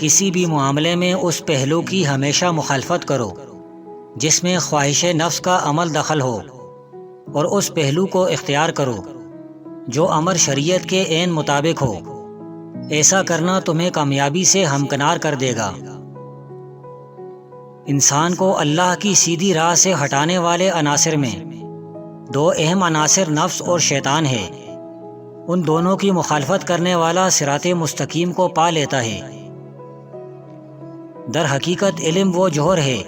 کسی بھی معاملے میں اس پہلو کی ہمیشہ مخالفت کرو جس میں خواہش نفس کا عمل دخل ہو، اور اس پہلو کو اختیار کرو جو امر شریعت کے عین مطابق ہو۔ ایسا کرنا تمہیں کامیابی سے ہمکنار کر دے گا۔ انسان کو اللہ کی سیدھی راہ سے ہٹانے والے عناصر میں دو اہم عناصر نفس اور شیطان ہے۔ ان دونوں کی مخالفت کرنے والا صراط مستقیم کو پا لیتا ہے۔ در حقیقت علم وہ جوہر ہے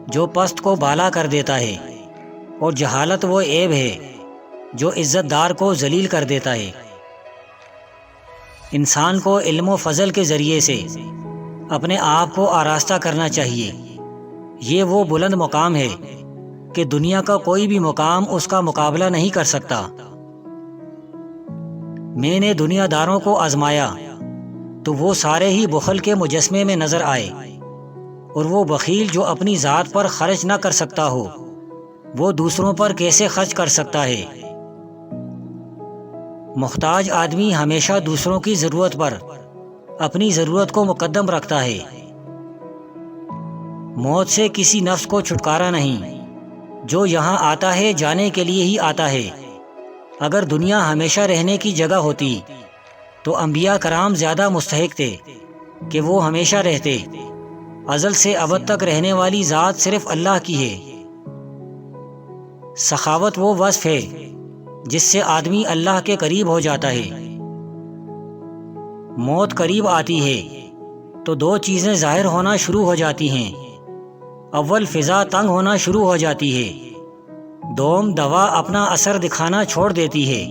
جو پست کو بالا کر دیتا ہے، اور جہالت وہ عیب ہے جو عزت دار کو ذلیل کر دیتا ہے۔ انسان کو علم و فضل کے ذریعے سے اپنے آپ کو آراستہ کرنا چاہیے۔ یہ وہ بلند مقام ہے کہ دنیا کا کوئی بھی مقام اس کا مقابلہ نہیں کر سکتا۔ میں نے دنیا داروں کو آزمایا تو وہ سارے ہی بخل کے مجسمے میں نظر آئے، اور وہ بخیل جو اپنی ذات پر خرچ نہ کر سکتا ہو وہ دوسروں پر کیسے خرچ کر سکتا ہے؟ محتاج آدمی ہمیشہ دوسروں کی ضرورت پر اپنی ضرورت کو مقدم رکھتا ہے۔ موت سے کسی نفس کو چھٹکارا نہیں، جو یہاں آتا ہے جانے کے لیے ہی آتا ہے۔ اگر دنیا ہمیشہ رہنے کی جگہ ہوتی تو انبیاء کرام زیادہ مستحق تھے کہ وہ ہمیشہ رہتے۔ ازل سے ابد تک رہنے والی ذات صرف اللہ کی ہے۔ سخاوت وہ وصف ہے جس سے آدمی اللہ کے قریب ہو جاتا ہے۔ موت قریب آتی ہے تو دو چیزیں ظاہر ہونا شروع ہو جاتی ہیں۔ اول فضا تنگ ہونا شروع ہو جاتی ہے، دوم دوا اپنا اثر دکھانا چھوڑ دیتی ہے۔